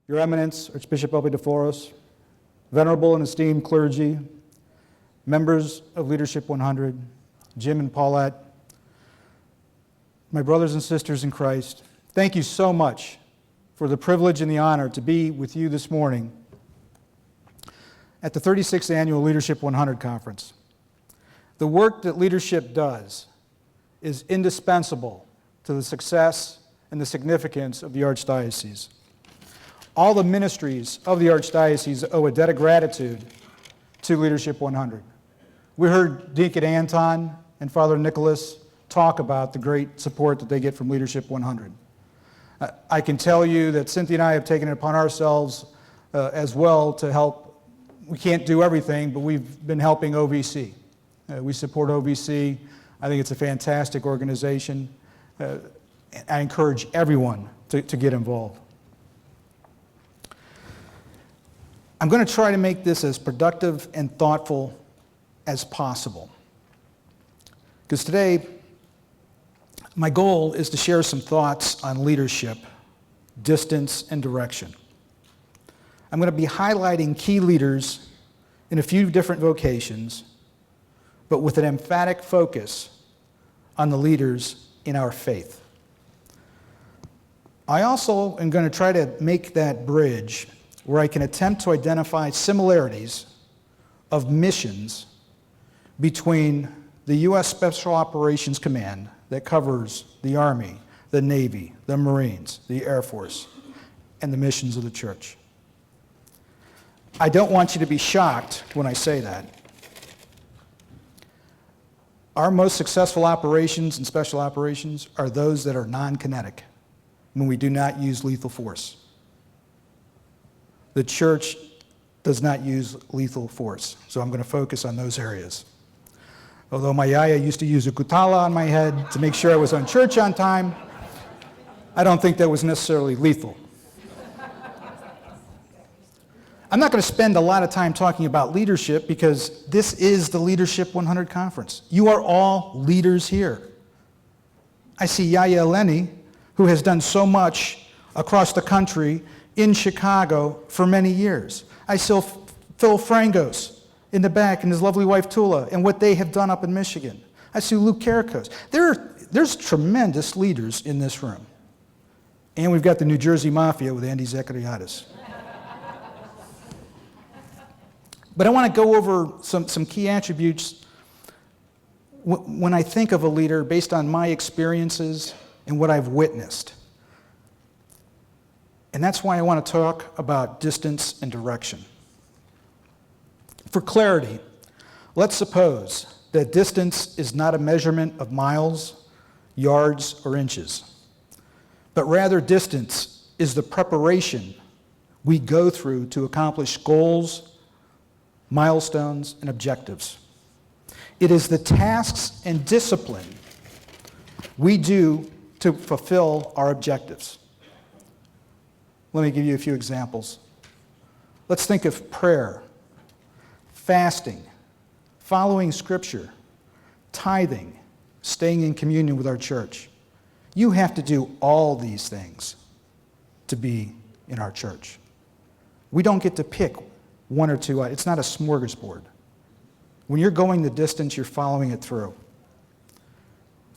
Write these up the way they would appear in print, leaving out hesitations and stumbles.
Your Eminence, Archbishop Elpidiforos, venerable and esteemed clergy, members of Leadership 100, Jim and Paulette, my brothers and sisters in Christ, thank you so much for the privilege and the honor to be with you this morning at the 36th Annual Leadership 100 Conference. The work that leadership does is indispensable to the success and the significance of the Archdiocese. All the ministries of the Archdiocese owe a debt of gratitude to Leadership 100. We heard Deacon Anton and Father Nicholas talk about the great support that they get from Leadership 100. I can tell you that Cynthia and I have taken it upon ourselves as well to help. We can't do everything, but we've been helping OVC. We support OVC. I think it's a fantastic organization. I encourage everyone to get involved. I'm going to try to make this as productive and thoughtful as possible. Because today, my goal is to share some thoughts on leadership, distance, and direction. I'm going to be highlighting key leaders in a few different vocations, but with an emphatic focus on the leaders in our faith. I also am going to try to make that bridge where I can attempt to identify similarities of missions between the U.S. Special Operations Command that covers the Army, the Navy, the Marines, the Air Force, and the missions of the Church. I don't want you to be shocked when I say that. Our most successful operations and special operations are those that are non-kinetic, when we do not use lethal force. The Church does not use lethal force, so I'm going to focus on those areas. Although my yaya used to use a kutala on my head to make sure I was on church on time, I don't think that was necessarily lethal. I'm not going to spend a lot of time talking about leadership because this is the Leadership 100 Conference. You are all leaders here. I see Yaya Eleni, who has done so much across the country in Chicago for many years. I see Phil Frangos in the back and his lovely wife Tula and what they have done up in Michigan. I see Luke Caricos. There's tremendous leaders in this room. And we've got the New Jersey Mafia with Andy Zachariadis. But I want to go over some key attributes when I think of a leader based on my experiences and what I've witnessed. And that's why I want to talk about distance and direction. For clarity, let's suppose that distance is not a measurement of miles, yards, or inches, but rather distance is the preparation we go through to accomplish goals, milestones, and objectives. It is the tasks and discipline we do to fulfill our objectives. Let me give you a few examples. Let's think of prayer, fasting, following Scripture, tithing, staying in communion with our church. You have to do all these things to be in our church. We don't get to pick one or two. It's not a smorgasbord. When you're going the distance, you're following it through.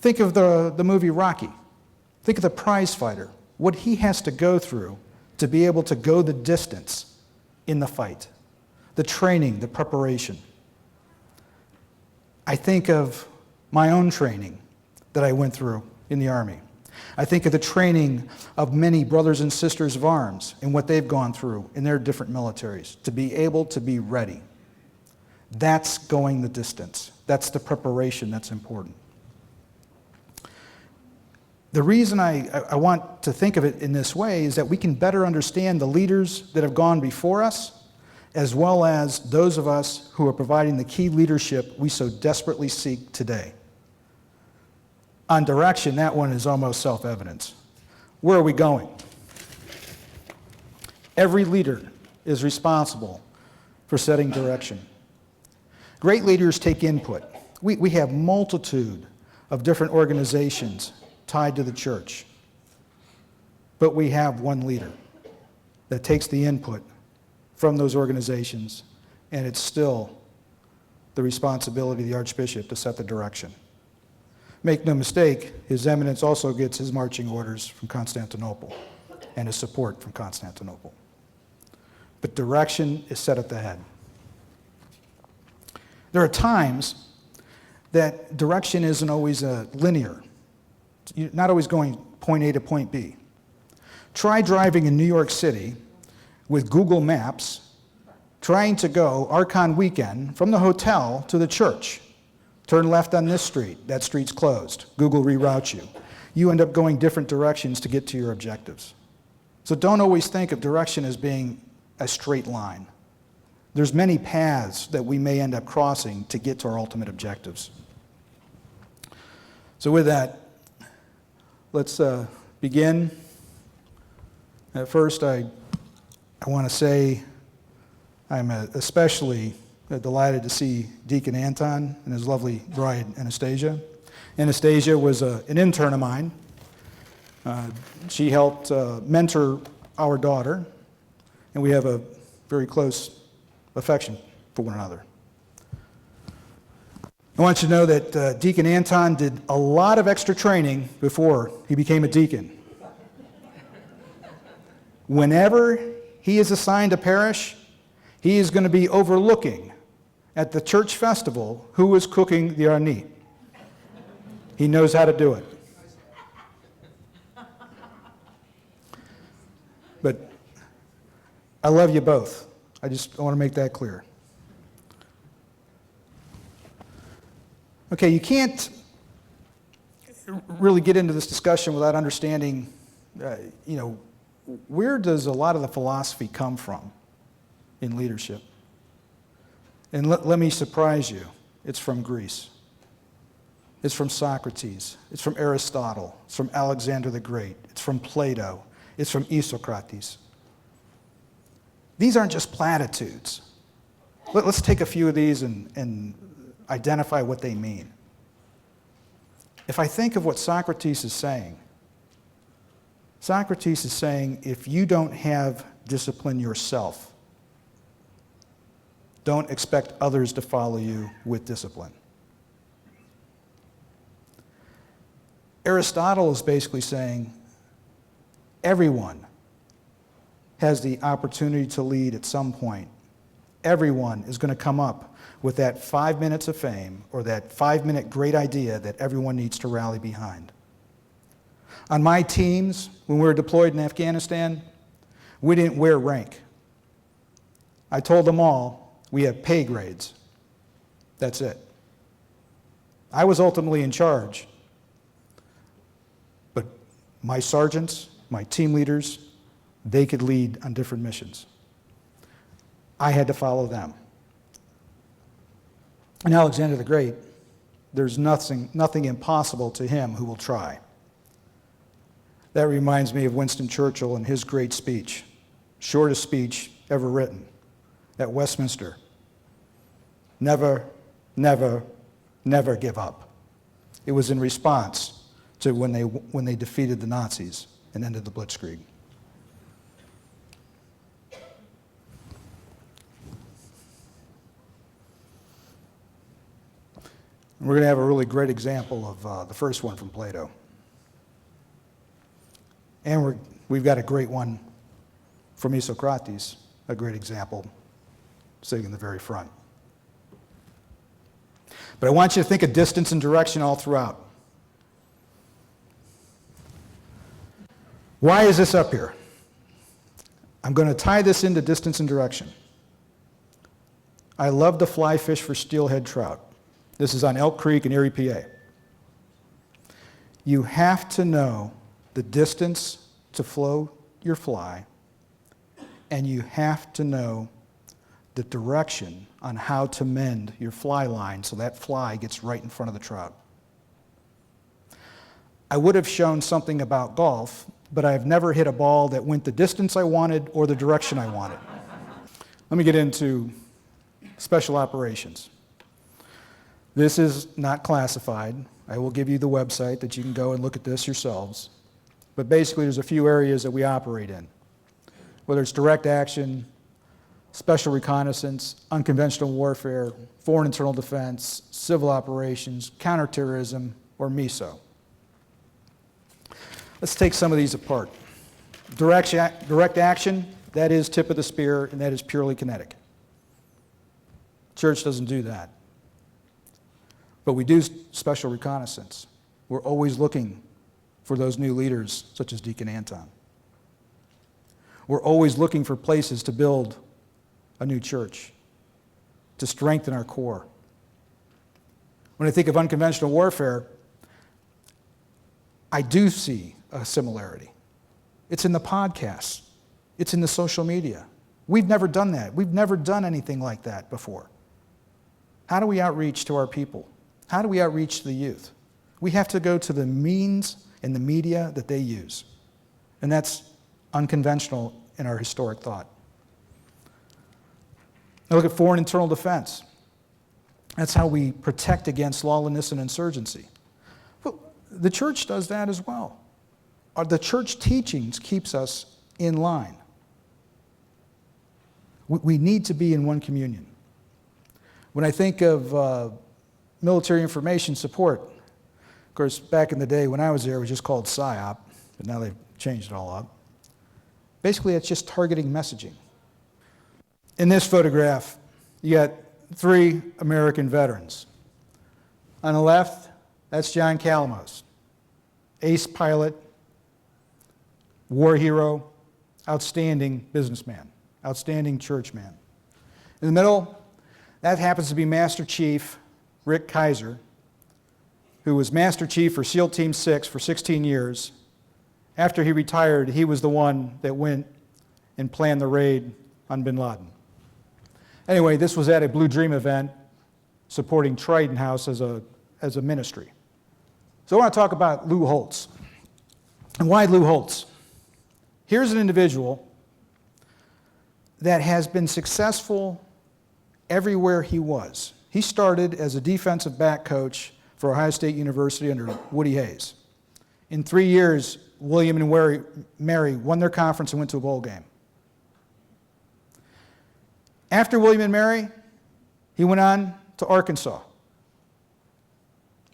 Think of the movie Rocky. Think of the prize fighter, what he has to go through to be able to go the distance in the fight, the training, the preparation. I think of my own training that I went through in the Army. I think of the training of many brothers and sisters of arms and what they've gone through in their different militaries to be able to be ready. That's going the distance. That's the preparation that's important. The reason I want to think of it in this way is that we can better understand the leaders that have gone before us, as well as those of us who are providing the key leadership we so desperately seek today. On direction, that one is almost self-evident. Where are we going? Every leader is responsible for setting direction. Great leaders take input. We have multitude of different organizations tied to the church. But we have one leader. that takes the input from those organizations, and it's still the responsibility of the Archbishop to set the direction. Make no mistake, His Eminence also gets his marching orders from Constantinople and his support from Constantinople. But direction is set at the head. There are times that direction isn't always linear. You're not always going point A to point B. Try driving in New York City with Google Maps, trying to go Archon weekend from the hotel to the church. Turn left on this street. That street's closed. Google reroutes you. You end up going different directions to get to your objectives. So don't always think of direction as being a straight line. There's many paths that we may end up crossing to get to our ultimate objectives. So with that, let's begin. At first, I want to say I'm especially delighted to see Deacon Anton and his lovely bride, Anastasia. Anastasia was an intern of mine. She helped mentor our daughter, and we have a very close affection for one another. I want you to know that Deacon Anton did a lot of extra training before he became a deacon. Whenever he is assigned a parish, he is going to be overlooking at the church festival who is cooking the arnit. He knows how to do it. But I love you both. I want to make that clear. Okay, you can't really get into this discussion without understanding, where does a lot of the philosophy come from in leadership? And let me surprise you. It's from Greece. It's from Socrates. It's from Aristotle. It's from Alexander the Great. It's from Plato. It's from Isocrates. These aren't just platitudes. Let's take a few of these and identify what they mean. If I think of what Socrates is saying if you don't have discipline yourself, don't expect others to follow you with discipline. Aristotle is basically saying everyone has the opportunity to lead at some point. Everyone is going to come up with that 5 minutes of fame or that 5-minute great idea that everyone needs to rally behind. On my teams, when we were deployed in Afghanistan, we didn't wear rank. I told them all, we have pay grades. That's it. I was ultimately in charge. But my sergeants, my team leaders, they could lead on different missions. I had to follow them. And Alexander the Great, there's nothing impossible to him who will try. That reminds me of Winston Churchill and his great speech, shortest speech ever written at Westminster. Never, never, never give up. It was in response to when they defeated the Nazis and ended the Blitzkrieg. We're going to have a really great example of the first one from Plato. And we've got a great one from Isocrates, a great example, sitting in the very front. But I want you to think of distance and direction all throughout. Why is this up here? I'm going to tie this into distance and direction. I love to fly fish for steelhead trout. This is on Elk Creek in Erie, PA. You have to know the distance to flow your fly, and you have to know the direction on how to mend your fly line so that fly gets right in front of the trout. I would have shown something about golf, but I've never hit a ball that went the distance I wanted or the direction I wanted. Let me get into special operations. This is not classified. I will give you the website that you can go and look at this yourselves. But basically, there's a few areas that we operate in. whether it's direct action, special reconnaissance, unconventional warfare, foreign internal defense, civil operations, counterterrorism, or MISO. Let's take some of these apart. Direct action, that is tip of the spear, and that is purely kinetic. Church doesn't do that. But we do special reconnaissance. We're always looking for those new leaders, such as Deacon Anton. We're always looking for places to build a new church, to strengthen our core. When I think of unconventional warfare, I do see a similarity. It's in the podcasts. It's in the social media. We've never done that. We've never done anything like that before. How do we outreach to our people? How do we outreach to the youth? We have to go to the means and the media that they use. And that's unconventional in our historic thought. Now look at foreign internal defense. That's how we protect against lawlessness and insurgency. Well, the church does that as well. The church teachings keeps us in line. We need to be in one communion. When I think of military information support, of course, back in the day when I was there, it was just called PSYOP, but now they've changed it all up. Basically, it's just targeting messaging. In this photograph, you got 3 American veterans. On the left, that's John Calamos, ace pilot, war hero, outstanding businessman, outstanding churchman. In the middle, that happens to be Master Chief Rick Kaiser, who was Master Chief for SEAL Team 6 for 16 years. After he retired, he was the one that went and planned the raid on bin Laden. Anyway, this was at a Blue Dream event supporting Trident House as a ministry. So I want to talk about Lou Holtz. And why Lou Holtz? Here's an individual that has been successful everywhere he was. He started as a defensive back coach for Ohio State University under Woody Hayes. In 3 years, William and Mary won their conference and went to a bowl game. After William and Mary, he went on to Arkansas.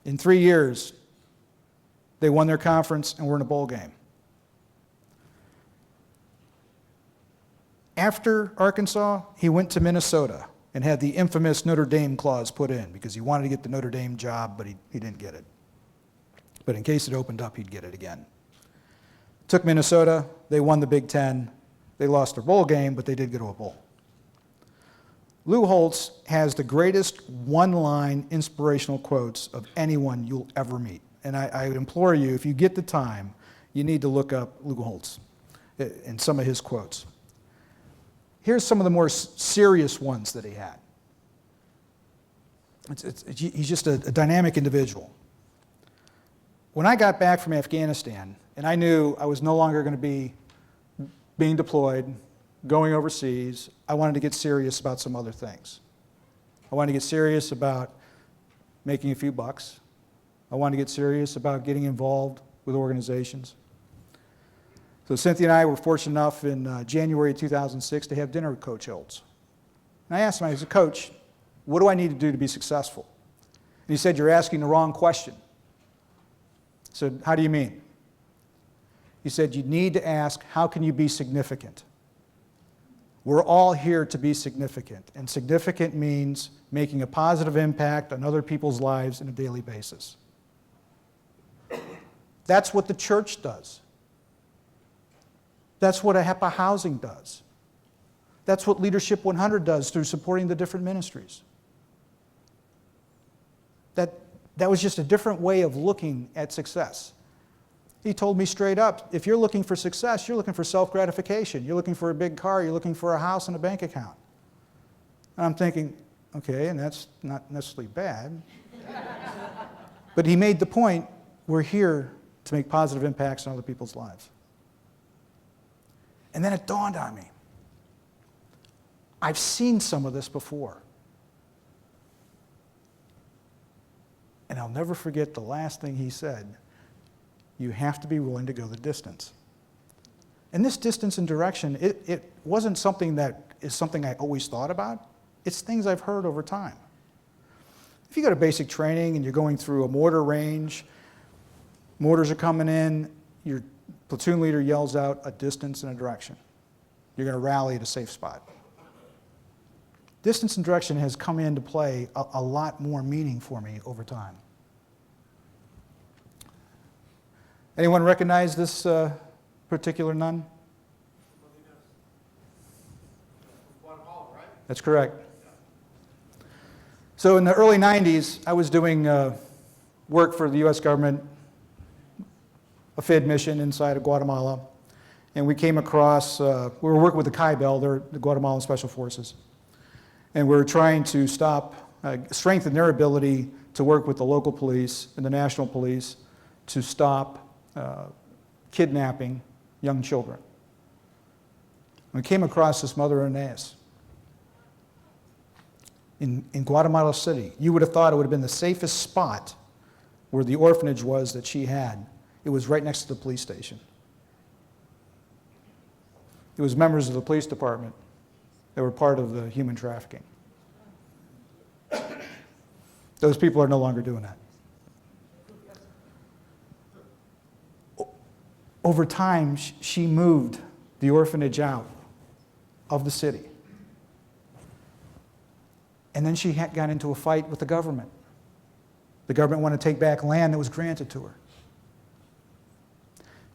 In 3 years, they won their conference and were in a bowl game. After Arkansas, he went to Minnesota and had the infamous Notre Dame clause put in because he wanted to get the Notre Dame job, but he didn't get it. But in case it opened up, he'd get it again. Took Minnesota, they won the Big Ten. They lost their bowl game, but they did go to a bowl. Lou Holtz has the greatest one-line inspirational quotes of anyone you'll ever meet. And I would implore you, if you get the time, you need to look up Lou Holtz and some of his quotes. Here's some of the more serious ones that he had. He's just a dynamic individual. When I got back from Afghanistan, and I knew I was no longer going to be being deployed, going overseas, I wanted to get serious about some other things. I wanted to get serious about making a few bucks. I wanted to get serious about getting involved with organizations. So Cynthia and I were fortunate enough in January 2006 to have dinner with Coach Holtz. And I asked him, I said, Coach, what do I need to do to be successful? And he said, you're asking the wrong question. I said, how do you mean? He said, you need to ask, how can you be significant? We're all here to be significant, and significant means making a positive impact on other people's lives on a daily basis. That's what the church does. That's what HEPA Housing does. That's what Leadership 100 does through supporting the different ministries. That was just a different way of looking at success. He told me straight up, if you're looking for success, you're looking for self-gratification. You're looking for a big car. You're looking for a house and a bank account. And I'm thinking, okay, and that's not necessarily bad. But he made the point, we're here to make positive impacts on other people's lives. And then it dawned on me. I've seen some of this before. And I'll never forget the last thing he said. You have to be willing to go the distance. And this distance and direction, it wasn't something that is something I always thought about. It's things I've heard over time. If you go to basic training and you're going through a mortar range, mortars are coming in, your platoon leader yells out a distance and a direction. You're going to rally at a safe spot. Distance and direction has come into play a lot more meaning for me over time. Anyone recognize this particular nun? That's correct. So in the early 90s, I was doing work for the U.S. government, a FID mission inside of Guatemala, and we came across, we were working with the CAIBEL, they're the Guatemalan Special Forces, and we were trying to strengthen their ability to work with the local police and the national police to stop kidnapping young children. We came across this Mother Inés in Guatemala City. You would have thought it would have been the safest spot where the orphanage was that she had. It was right next to the police station. It was members of the police department that were part of the human trafficking. Those people are no longer doing that. Over time, she moved the orphanage out of the city. And then she got into a fight with the government. The government wanted to take back land that was granted to her.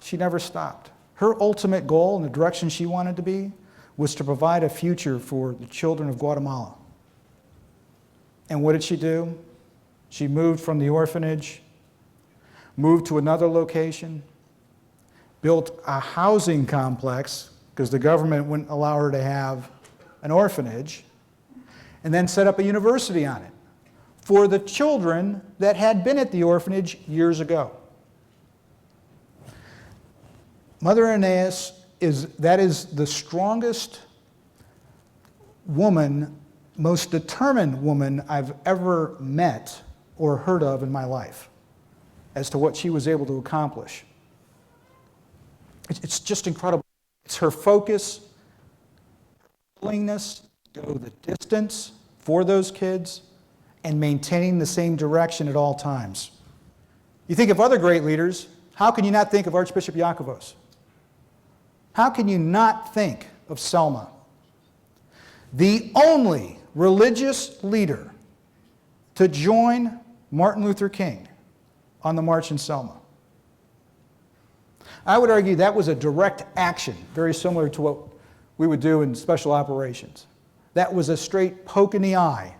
She never stopped. Her ultimate goal and the direction she wanted to be was to provide a future for the children of Guatemala. And what did she do? She moved from the orphanage, moved to another location, built a housing complex, because the government wouldn't allow her to have an orphanage, and then set up a university on it for the children that had been at the orphanage years ago. Mother Inés is the strongest woman, most determined woman I've ever met or heard of in my life as to what she was able to accomplish. It's just incredible. It's her focus, willingness to go the distance for those kids, and maintaining the same direction at all times. You think of other great leaders, how can you not think of Archbishop Iakovos? How can you not think of Selma? The only religious leader to join Martin Luther King on the march in Selma. I would argue that was a direct action, very similar to what we would do in special operations. That was a straight poke in the eye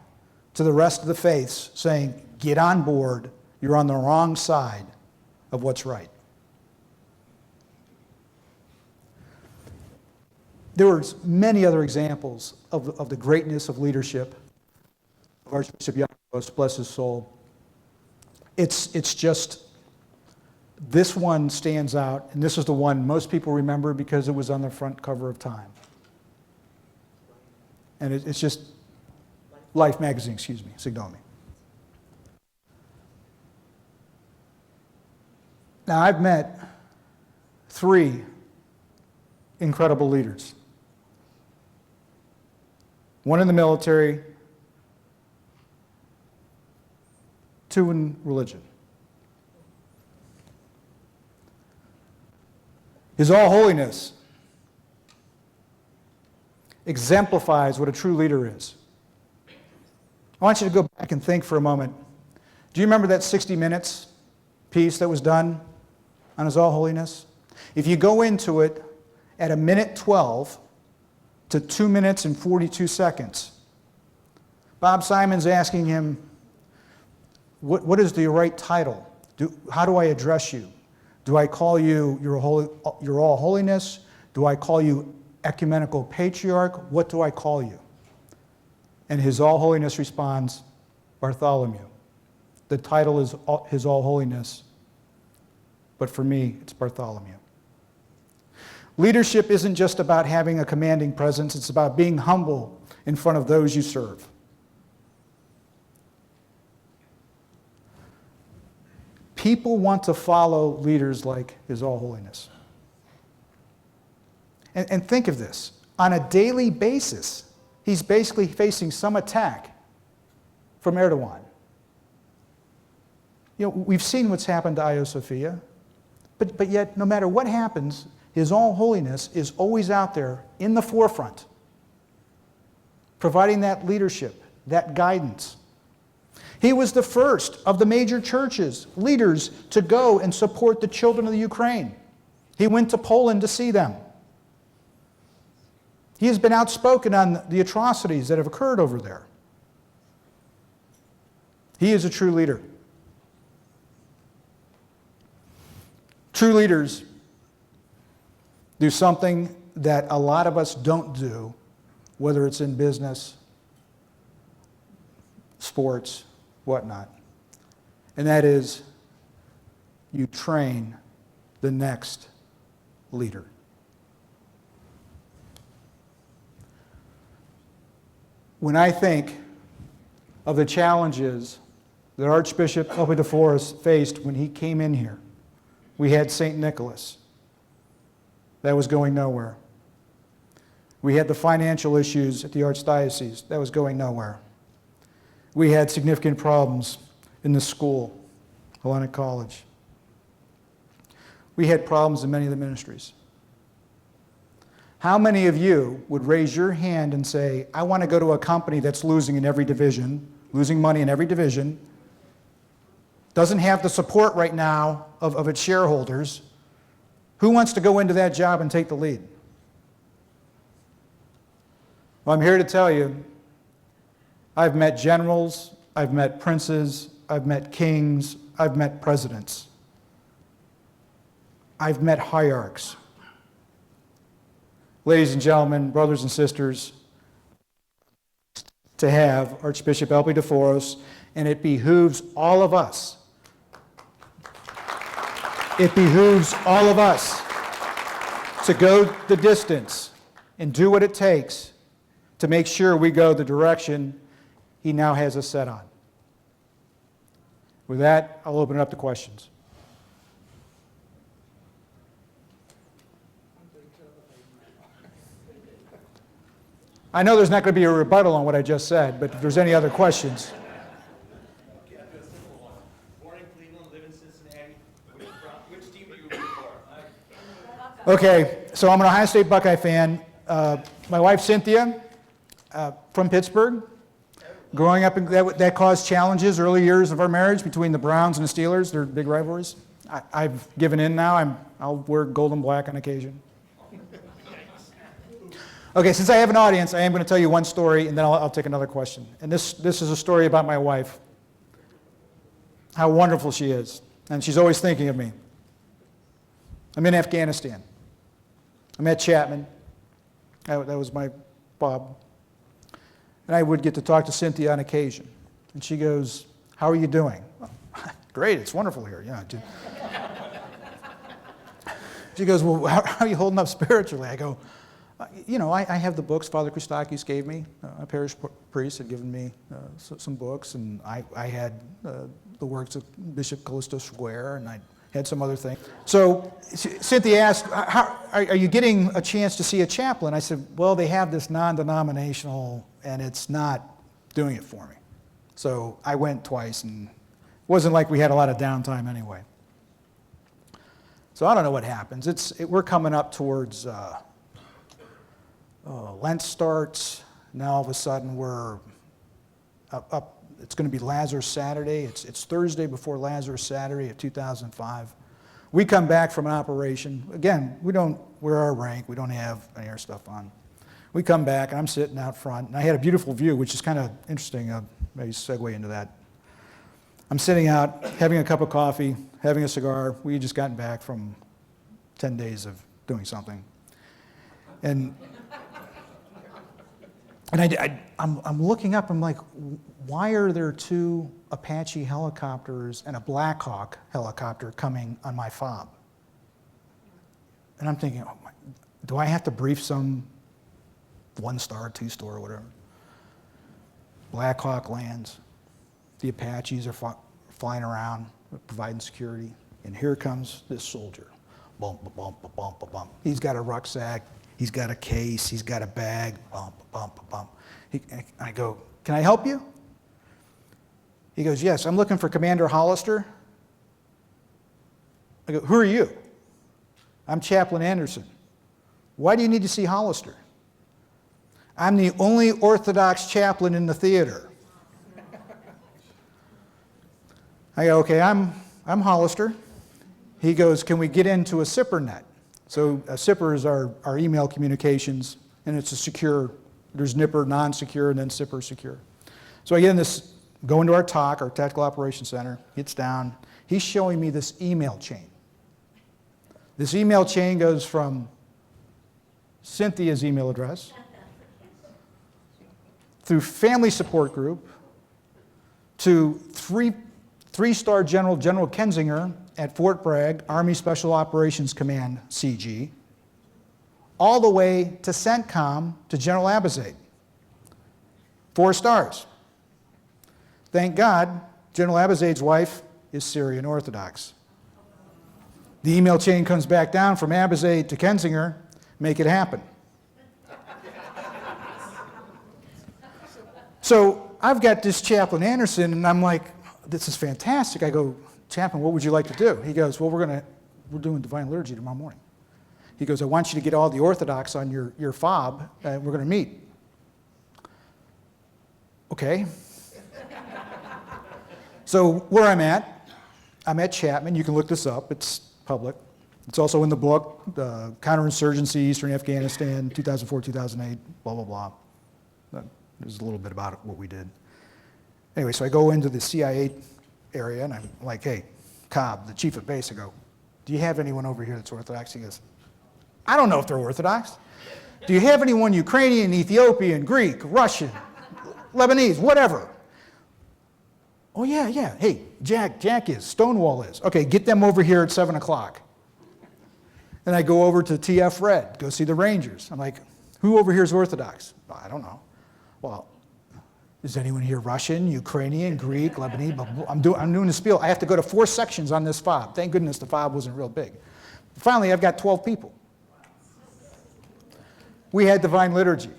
to the rest of the faiths saying, get on board, you're on the wrong side of what's right. There were many other examples of the greatness of leadership of Archbishop Iakovos, bless his soul. It's just, this one stands out, and this is the one most people remember because it was on the front cover of Time. And it's just, Life magazine, excuse me, Signomi. Now, I've met 3 incredible leaders. One in the military, 2 in religion. His All Holiness exemplifies what a true leader is. I want you to go back and think for a moment. Do you remember that 60 Minutes piece that was done on His All Holiness? If you go into it at 1:12 to 2 minutes and 42 seconds, Bob Simon's asking him, what is the right title? How do I address you? Do I call you your All Holiness? Do I call you Ecumenical Patriarch? What do I call you? And His All Holiness responds, Bartholomew. The title is His All Holiness, but for me, it's Bartholomew. Leadership isn't just about having a commanding presence, it's about being humble in front of those you serve. People want to follow leaders like His All Holiness. And think of this. On a daily basis, he's basically facing some attack from Erdogan. We've seen what's happened to Hagia Sophia, but yet, no matter what happens, His All Holiness is always out there in the forefront, providing that leadership, that guidance. He was the first of the major churches, leaders, to go and support the children of the Ukraine. He went to Poland to see them. He has been outspoken on the atrocities that have occurred over there. He is a true leader. True leaders do something that a lot of us don't do, whether it's in business, sports, whatnot. And that is, you train the next leader. When I think of the challenges that Archbishop Elpidophoros faced when he came in here, we had St. Nicholas. That was going nowhere. We had the financial issues at the Archdiocese. That was going nowhere. We had significant problems in the school, Hellenic College. We had problems in many of the ministries. How many of you would raise your hand and say, I want to go to a company that's losing in every division, losing money in every division, doesn't have the support right now of its shareholders? Who wants to go into that job and take the lead? Well, I'm here to tell you, I've met generals, I've met princes, I've met kings, I've met presidents. I've met hierarchs. Ladies and gentlemen, brothers and sisters, to have Archbishop Elpidophoros, and it behooves all of us. It behooves all of us to go the distance and do what it takes to make sure we go the direction he now has us set on. With that, I'll open it up to questions. I know there's not going to be a rebuttal on what I just said, but if there's any other questions. Okay, so I'm an Ohio State Buckeye fan. My wife, Cynthia, from Pittsburgh. Growing up, that caused challenges early years of our marriage between the Browns and the Steelers. They're big rivalries. I've given in now. I'll wear gold and black on occasion. Okay, since I have an audience, I am going to tell you one story, and then I'll take another question. And this is a story about my wife, how wonderful she is, and she's always thinking of me. I'm in Afghanistan. I'm at Chapman. That was my Bob. And I would get to talk to Cynthia on occasion. And she goes, how are you doing? Great, it's wonderful here. Yeah. She goes, well, how are you holding up spiritually? I go, I have the books Father Christakis gave me. A parish priest had given me some books, and I had the works of Bishop Callisto Square, and I had some other thing. So Cynthia asked, are you getting a chance to see a chaplain? I said, well, they have this non-denominational, and it's not doing it for me. So I went twice, and it wasn't like we had a lot of downtime anyway. So I don't know what happens. We're coming up towards Lent starts. Now all of a sudden we're up. It's going to be Lazarus Saturday. It's Thursday before Lazarus Saturday of 2005. We come back from an operation. Again, we're our rank. We don't have any air stuff on. We come back, and I'm sitting out front, and I had a beautiful view, which is kind of interesting. I'll maybe segue into that. I'm sitting out, having a cup of coffee, having a cigar. We had just gotten back from 10 days of doing something. And I'm looking up, I'm like, why are there two Apache helicopters and a Black Hawk helicopter coming on my fob? And I'm thinking, do I have to brief some 1-star, 2-star, whatever? Black Hawk lands. The Apaches are flying around, providing security. And here comes this soldier. Bump, bump, bump, bump, bump. He's got a rucksack. He's got a case, he's got a bag, bump, bump, bump. I go, can I help you? He goes, yes, I'm looking for Commander Hollister. I go, who are you? I'm Chaplain Anderson. Why do you need to see Hollister? I'm the only Orthodox chaplain in the theater. I go, okay, I'm Hollister. He goes, can we get into a SIPR net? So a SIPR is our email communications, and it's a secure, there's NIPR, non-secure, and then SIPR secure. So I get in this, go into our TOC, our Tactical Operations Center, gets down. He's showing me this email chain. This email chain goes from Cynthia's email address through family support group to three-star General Kensinger at Fort Bragg, Army Special Operations Command, CG, all the way to CENTCOM to General Abizade. 4 stars. Thank God, General Abizade's wife is Syrian Orthodox. The email chain comes back down from Abizade to Kensinger, make it happen. So I've got this Chaplain Anderson, and I'm like, this is fantastic. I go, Chaplain, what would you like to do? He goes, well, we're doing Divine Liturgy tomorrow morning. He goes, I want you to get all the Orthodox on your fob, and we're going to meet. Okay. So where I'm at Chapman. You can look this up. It's public. It's also in the book, Counterinsurgency, Eastern Afghanistan, 2004, 2008, blah, blah, blah. There's a little bit about what we did. Anyway, so I go into the CIA area, and I'm like, hey, Cobb, the chief of base, I go, do you have anyone over here that's Orthodox? He goes, I don't know if they're Orthodox. Do you have anyone Ukrainian, Ethiopian, Greek, Russian, Lebanese, whatever? Oh, yeah. Hey, Jack is, Stonewall is. Okay, get them over here at 7 o'clock. Then I go over to TF Red, go see the Rangers. I'm like, who over here is Orthodox? Oh, I don't know. Well, is anyone here Russian, Ukrainian, Greek, Lebanese? I'm doing the spiel. I have to go to 4 sections on this fob. Thank goodness the fob wasn't real big. Finally, I've got 12 people. We had Divine Liturgy.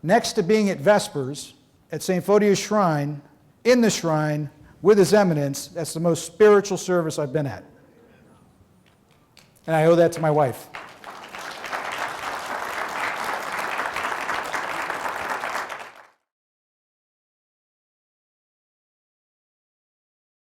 Next to being at Vespers, at St. Photius Shrine, in the shrine, with His Eminence, that's the most spiritual service I've been at. And I owe that to my wife.